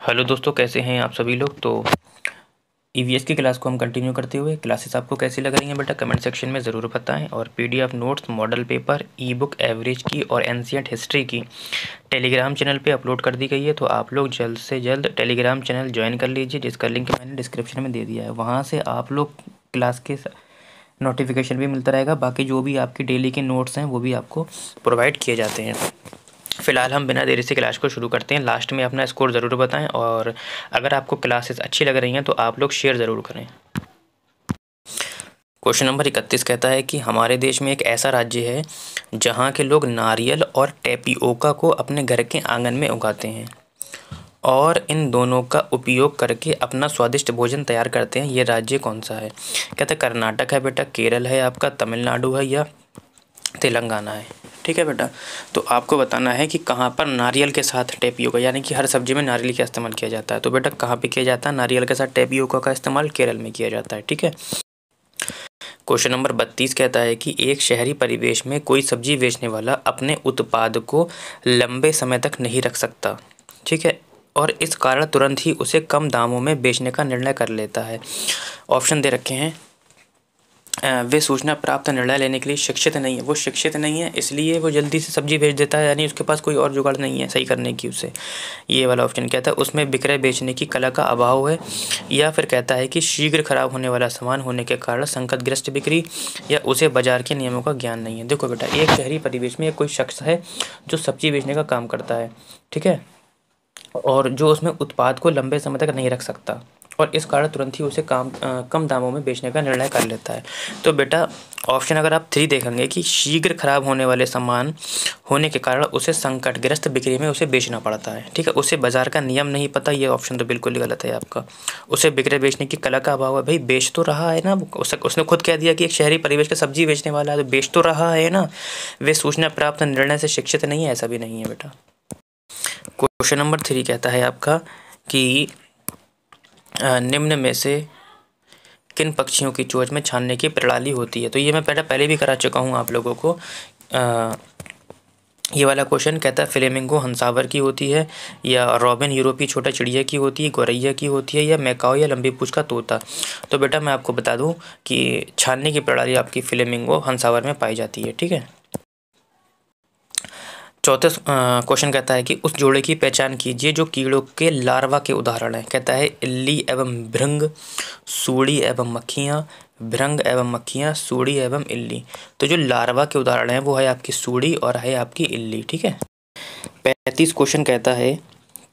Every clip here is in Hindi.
हेलो दोस्तों, कैसे हैं आप सभी लोग। तो ईवीएस की क्लास को हम कंटिन्यू करते हुए क्लासेस आपको कैसी लग रही हैं बेटा, कमेंट सेक्शन में ज़रूर बताएं। और पीडीएफ नोट्स, मॉडल पेपर, ई बुक एवरेज की और एंशिएंट हिस्ट्री की टेलीग्राम चैनल पे अपलोड कर दी गई है। तो आप लोग जल्द से जल्द टेलीग्राम चैनल ज्वाइन कर लीजिए, जिसका लिंक मैंने डिस्क्रिप्शन में दे दिया है। वहाँ से आप लोग क्लास के नोटिफिकेशन भी मिलता रहेगा। बाकी जो भी आपकी डेली के नोट्स हैं वो भी आपको प्रोवाइड किए जाते हैं। फ़िलहाल हम बिना देरी से क्लास को शुरू करते हैं। लास्ट में अपना स्कोर ज़रूर बताएं, और अगर आपको क्लासेस अच्छी लग रही हैं तो आप लोग शेयर ज़रूर करें। क्वेश्चन नंबर 31 कहता है कि हमारे देश में एक ऐसा राज्य है जहां के लोग नारियल और टेपियोका को अपने घर के आंगन में उगाते हैं और इन दोनों का उपयोग करके अपना स्वादिष्ट भोजन तैयार करते हैं। ये राज्य कौन सा है। कहते हैं कर्नाटक है बेटा, केरल है आपका, तमिलनाडु है या तेलंगाना है। ठीक है बेटा, तो आपको बताना है कि कहाँ पर नारियल के साथ टेपियोका, यानी कि हर सब्जी में नारियल का इस्तेमाल किया जाता है। तो बेटा कहाँ पे किया जाता है नारियल के साथ टेपियोका का इस्तेमाल? केरल में किया जाता है। ठीक है। क्वेश्चन नंबर 32 कहता है कि एक शहरी परिवेश में कोई सब्जी बेचने वाला अपने उत्पाद को लंबे समय तक नहीं रख सकता। ठीक है, और इस कारण तुरंत ही उसे कम दामों में बेचने का निर्णय कर लेता है। ऑप्शन दे रखे हैं। वे सूचना प्राप्त निर्णय लेने के लिए शिक्षित नहीं है। वो शिक्षित नहीं है इसलिए वो जल्दी से सब्जी भेज देता है, यानी उसके पास कोई और जुगाड़ नहीं है सही करने की उसे। ये वाला ऑप्शन कहता है उसमें विक्रय बेचने की कला का अभाव है, या फिर कहता है कि शीघ्र खराब होने वाला सामान होने के कारण संकटग्रस्त बिक्री, या उसे बाजार के नियमों का ज्ञान नहीं है। देखो बेटा, एक शहरी परिवेश में कोई शख्स है जो सब्जी बेचने का काम करता है। ठीक है, और जो उसमें उत्पाद को लंबे समय तक नहीं रख सकता, और इस कारण तुरंत ही उसे कम दामों में बेचने का निर्णय कर लेता है। तो बेटा ऑप्शन अगर आप 3 देखेंगे कि शीघ्र खराब होने वाले सामान होने के कारण उसे संकटग्रस्त बिक्री में उसे बेचना पड़ता है। ठीक है, उसे बाजार का नियम नहीं पता, ये ऑप्शन तो बिल्कुल ही गलत है आपका। उसे विक्रय बेचने की कला का अभाव है। भाई बेच तो रहा है ना, उसने खुद कह दिया कि एक शहरी परिवेश का सब्जी बेचने वाला है, तो बेच तो रहा है ना। वे सूचना प्राप्त निर्णय से शिक्षित नहीं है, ऐसा भी नहीं है बेटा। क्वेश्चन नंबर 3 कहता है आपका कि निम्न में से किन पक्षियों की चोंच में छानने की प्रणाली होती है। तो ये मैं पहले भी करा चुका हूँ आप लोगों को। ये वाला क्वेश्चन कहता है फ्लेमिंगो हंसावर की होती है, या रॉबिन यूरोपीय छोटा चिड़िया की होती है, गौरैया की होती है, या मैकाओ या लंबी पूंछ का तोता। तो बेटा मैं आपको बता दूं कि छानने की प्रणाली आपकी फ्लेमिंगो हंसावर में पाई जाती है। ठीक है। चौथा क्वेश्चन कहता है कि उस जोड़े की पहचान कीजिए जो कीड़ों के लार्वा के उदाहरण है। कहता है इल्ली एवं भृंग, सूड़ी एवं मक्खियाँ, भृंग एवं मक्खियाँ, सूड़ी एवं इल्ली। तो जो लार्वा के उदाहरण है वो है आपकी सूड़ी और है आपकी इल्ली। ठीक है। 35 क्वेश्चन कहता है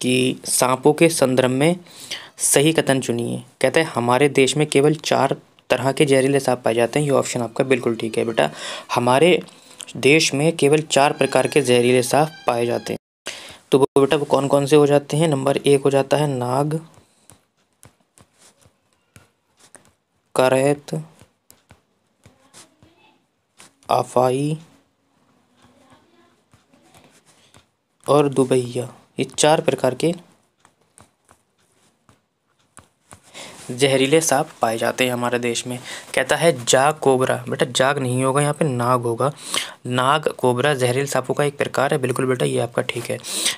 कि सांपों के संदर्भ में सही कथन चुनिए। कहता है हमारे देश में केवल 4 तरह के जहरीले सांप पाए जाते हैं। ये ऑप्शन आपका बिल्कुल ठीक है बेटा। हमारे देश में केवल 4 प्रकार के जहरीले सांप पाए जाते हैं। तो वो बेटा वो कौन कौन से हो जाते हैं? नंबर 1 हो जाता है नाग, करैत, आफाई और दुबैया। ये 4 प्रकार के जहरीले सांप पाए जाते हैं हमारे देश में। कहता है जाग कोबरा। बेटा जाग नहीं होगा, यहाँ पे नाग होगा। नाग कोबरा जहरीले सांपों का एक प्रकार है। बिल्कुल बेटा ये आपका ठीक है।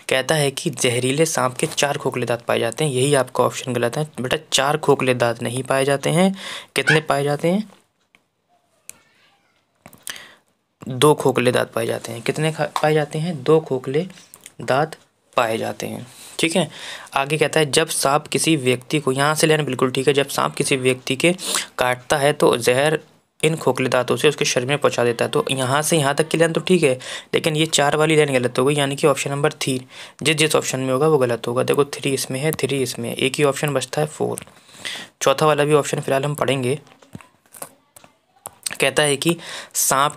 कहता है कि जहरीले सांप के 4 खोखले दांत पाए जाते हैं। यही आपका ऑप्शन गलत है बेटा। 4 खोखले दांत नहीं पाए जाते हैं। कितने पाए जाते हैं? 2 खोखले दांत पाए जाते हैं। कितने पाए जाते हैं? 2 खोखले दांत पाए जाते हैं। ठीक है। आगे कहता है जब सांप किसी व्यक्ति को, यहाँ से लेना बिल्कुल ठीक है, जब सांप किसी व्यक्ति के काटता है तो जहर इन खोखले दांतों से उसके शरीर में पहुंचा देता है। तो यहाँ से यहाँ तक की लाइन तो ठीक है, लेकिन ये 4 वाली लाइन गलत हो गई, यानी कि ऑप्शन नंबर 3 जिस ऑप्शन में होगा वो गलत होगा। देखो 3 इसमें है, 3 इसमें है, एक ही ऑप्शन बचता है 4। चौथा वाला भी ऑप्शन फिलहाल हम पढ़ेंगे। कहता है कि सांप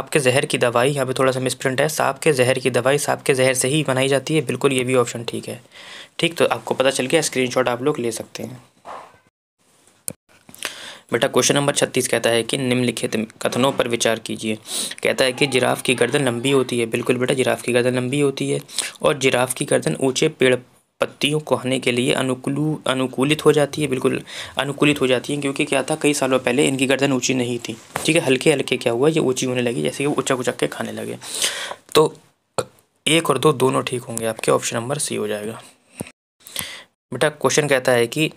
के जहर की दवाई, यहाँ पे थोड़ा सा मिसप्रिंट है, सांप के जहर की दवाई सांप के जहर से ही बनाई जाती है। बिल्कुल ये भी ऑप्शन ठीक है। ठीक, तो आपको पता चल गया, स्क्रीनशॉट आप लोग ले सकते हैं। बेटा क्वेश्चन नंबर 36 कहता है कि निम्नलिखित कथनों पर विचार कीजिए। कहता है कि जिराफ की गर्दन लंबी होती है। बिल्कुल बेटा जिराफ की गर्दन लंबी होती है, और जिराफ की गर्दन ऊंचे पेड़ पत्तियों को खाने के लिए अनुकूलित हो जाती है। बिल्कुल अनुकूलित हो जाती है, क्योंकि क्या था कई सालों पहले इनकी गर्दन ऊंची नहीं थी। ठीक है, हल्के हल्के क्या हुआ, ये ऊंची होने लगी जैसे कि उचक उचक के खाने लगे। तो 1 और 2 दोनों ठीक होंगे आपके। ऑप्शन नंबर सी हो जाएगा। बेटा क्वेश्चन कहता है कि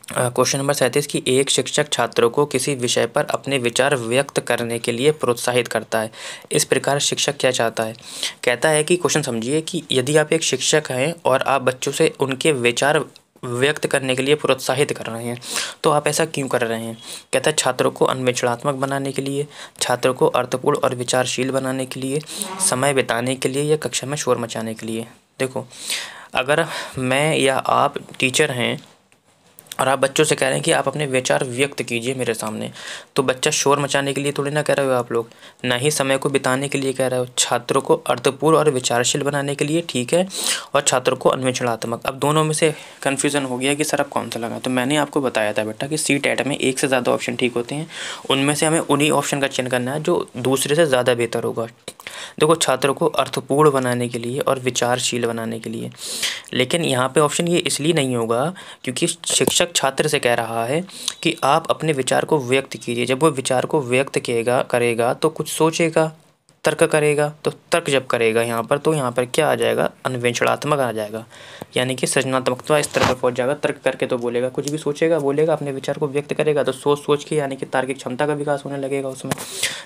क्वेश्चन नंबर 37 कि एक शिक्षक छात्रों को किसी विषय पर अपने विचार व्यक्त करने के लिए प्रोत्साहित करता है। इस प्रकार शिक्षक क्या चाहता है? कहता है कि क्वेश्चन समझिए कि यदि आप एक शिक्षक हैं और आप बच्चों से उनके विचार व्यक्त करने के लिए प्रोत्साहित कर रहे हैं, तो आप ऐसा क्यों कर रहे हैं? कहता है छात्रों को अन्वेषणात्मक बनाने के लिए, छात्रों को अर्थपूर्ण और विचारशील बनाने के लिए, समय बिताने के लिए या कक्षा में शोर मचाने के लिए। देखो, अगर मैं या आप टीचर हैं और आप बच्चों से कह रहे हैं कि आप अपने विचार व्यक्त कीजिए मेरे सामने, तो बच्चा शोर मचाने के लिए थोड़ी ना कह रहे हो आप लोग, ना ही समय को बिताने के लिए कह रहे हो। छात्रों को अर्थपूर्ण और विचारशील बनाने के लिए, ठीक है, और छात्रों को अन्वेषणात्मक। अब दोनों में से कन्फ्यूज़न हो गया कि सर अब कौन सा लगा। तो मैंने आपको बताया था बेटा कि CTET में एक से ज़्यादा ऑप्शन ठीक होते हैं, उनमें से हमें उन्हीं ऑप्शन का चयन करना है जो दूसरे से ज़्यादा बेहतर होगा। देखो, छात्रों को अर्थपूर्ण बनाने के लिए और विचारशील बनाने के लिए, लेकिन यहाँ पे ऑप्शन ये इसलिए नहीं होगा क्योंकि शिक्षक छात्र से कह रहा है कि आप अपने विचार को व्यक्त कीजिए। जब वो विचार को व्यक्त करेगा तो कुछ सोचेगा, तर्क करेगा, तो तर्क जब करेगा यहाँ पर, तो यहाँ पर क्या आ जाएगा? अन्वेषणात्मक आ जाएगा, यानी कि सृजनात्मकता स्तर पर पहुँच जाएगा। तर्क करके तो बोलेगा, कुछ भी सोचेगा, बोलेगा, अपने विचार को व्यक्त करेगा, तो सोच के यानी कि तार्किक क्षमता का विकास होने लगेगा उसमें,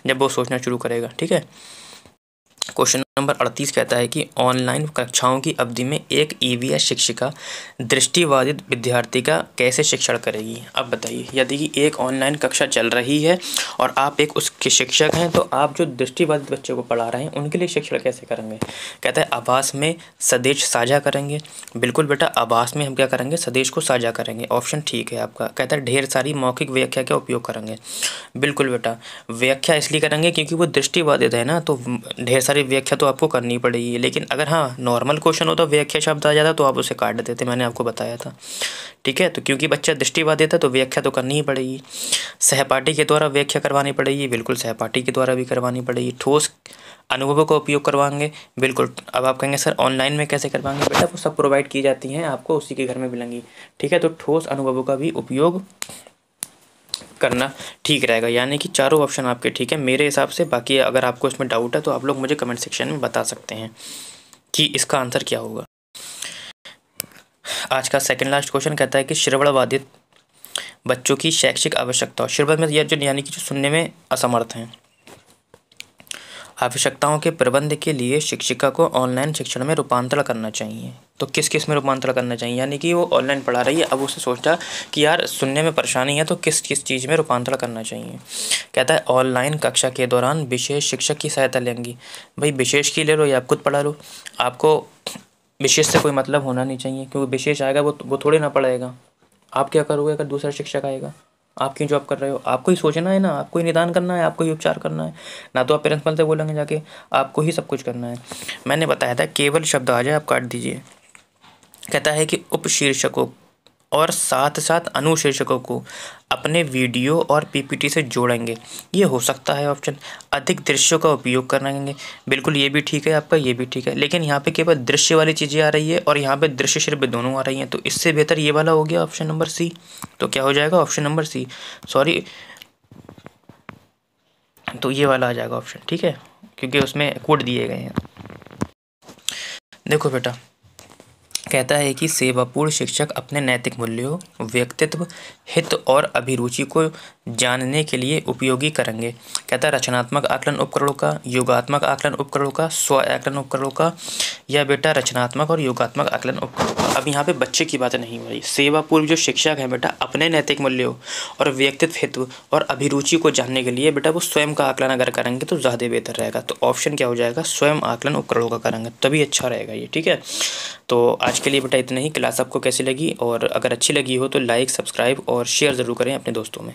जब वो सोचना शुरू करेगा। ठीक है। क्वेश्चन नंबर 38 कहता है कि ऑनलाइन कक्षाओं की अवधि में एक EVS शिक्षिका दृष्टिबाधित विद्यार्थी का कैसे शिक्षण करेगी? अब बताइए, यदि एक ऑनलाइन कक्षा चल रही है और आप एक उसके शिक्षक हैं, तो आप जो दृष्टिबाधित बच्चे को पढ़ा रहे हैं उनके लिए शिक्षण कैसे करेंगे? कहता है आभास में सदेश साझा करेंगे। बिल्कुल बेटा, आभास में हम क्या करेंगे? सदेश को साझा करेंगे। ऑप्शन ठीक है आपका। कहता है ढेर सारी मौखिक व्याख्या का उपयोग करेंगे। बिल्कुल बेटा, व्याख्या इसलिए करेंगे क्योंकि वो दृष्टिबाधित है ना, तो ढेर सारी व्याख्या तो आपको करनी पड़ेगी। लेकिन अगर हाँ नॉर्मल क्वेश्चन होता, व्याख्या शब्द आ जाता, तो आप उसे काट देते, मैंने आपको बताया था। ठीक है, तो क्योंकि बच्चा दृष्टिबाधित है तो व्याख्या तो करनी ही पड़ेगी। सहपाठी के द्वारा व्याख्या करवानी पड़ेगी। बिल्कुल, सहपाठी के द्वारा भी करवानी पड़ेगी। ठोस अनुभवों का उपयोग करवाएंगे। बिल्कुल। अब आप कहेंगे सर ऑनलाइन में कैसे करवाएंगे? बेटा वो सब प्रोवाइड की जाती हैं आपको, उसी के घर में मिलेंगी। ठीक है, तो ठोस अनुभवों का भी उपयोग करना ठीक रहेगा। यानी कि चारों ऑप्शन आपके ठीक है मेरे हिसाब से। बाकी अगर आपको इसमें डाउट है तो आप लोग मुझे कमेंट सेक्शन में बता सकते हैं कि इसका आंसर क्या होगा। आज का सेकंड लास्ट क्वेश्चन कहता है कि श्रवण बाधित बच्चों की शैक्षिक आवश्यकता। श्रवण में यानी कि जो सुनने में असमर्थ हैं, आवश्यकताओं के प्रबंध के लिए शिक्षिका को ऑनलाइन शिक्षण में रूपांतरण करना चाहिए। तो किस किस में रूपांतरण करना चाहिए? यानी कि वो ऑनलाइन पढ़ा रही है, अब उसे सोचा कि यार सुनने में परेशानी है, तो किस किस चीज़ में रूपांतरण करना चाहिए। कहता है ऑनलाइन कक्षा के दौरान विशेष शिक्षक की सहायता लेंगी। भाई विशेष की ले लो या आप खुद पढ़ा लो, आपको विशेष से कोई मतलब होना नहीं चाहिए, क्योंकि विशेष आएगा वो थोड़े ना पढ़ाएगा। आप क्या करोगे अगर दूसरा शिक्षक आएगा? आप क्यों जॉब कर रहे हो? आपको ही सोचना है ना, आपको ही निदान करना है, आपको ही उपचार करना है ना। तो आप प्रिंसिपल से बोलेंगे जाके, आपको ही सब कुछ करना है। मैंने बताया था केवल शब्द आ जाए आप काट दीजिए। कहता है कि उपशीर्षकों और साथ साथ अनुशीर्षकों को अपने वीडियो और PPT से जोड़ेंगे। ये हो सकता है ऑप्शन। अधिक दृश्यों का उपयोग करेंगे। बिल्कुल, ये भी ठीक है आपका, ये भी ठीक है। लेकिन यहाँ पे केवल दृश्य वाली चीज़ें आ रही है और यहाँ पे दृश्य श्रव्य दोनों आ रही हैं, तो इससे बेहतर ये वाला हो गया ऑप्शन नंबर C। तो क्या हो जाएगा? ऑप्शन नंबर C, सॉरी, तो ये वाला आ जाएगा ऑप्शन। ठीक है, क्योंकि उसमें कोड दिए गए हैं। देखो बेटा, कहता है कि सेवापूर्ण शिक्षक अपने नैतिक मूल्यों, व्यक्तित्व, हित और अभिरुचि को जानने के लिए उपयोगी करेंगे। कहता है रचनात्मक आकलन उपकरणों का, योगात्मक आकलन उपकरणों का, स्व आकलन उपकरणों का, या बेटा रचनात्मक और योगात्मक आकलन उपकरणों का। अब यहाँ पे बच्चे की बात नहीं हो रही। सेवापूर्व जो शिक्षक है बेटा, अपने नैतिक मूल्यों और व्यक्तित्व, हित और अभिरुचि को जानने के लिए बेटा वो स्वयं का आकलन अगर करेंगे तो ज़्यादा बेहतर रहेगा। तो ऑप्शन क्या हो जाएगा? स्वयं आकलन उपकरणों का करेंगे, तभी अच्छा रहेगा ये। ठीक है, तो आज के लिए बेटा इतना ही। क्लास आपको कैसी लगी, और अगर अच्छी लगी हो तो लाइक, सब्सक्राइब और शेयर ज़रूर करें अपने दोस्तों में।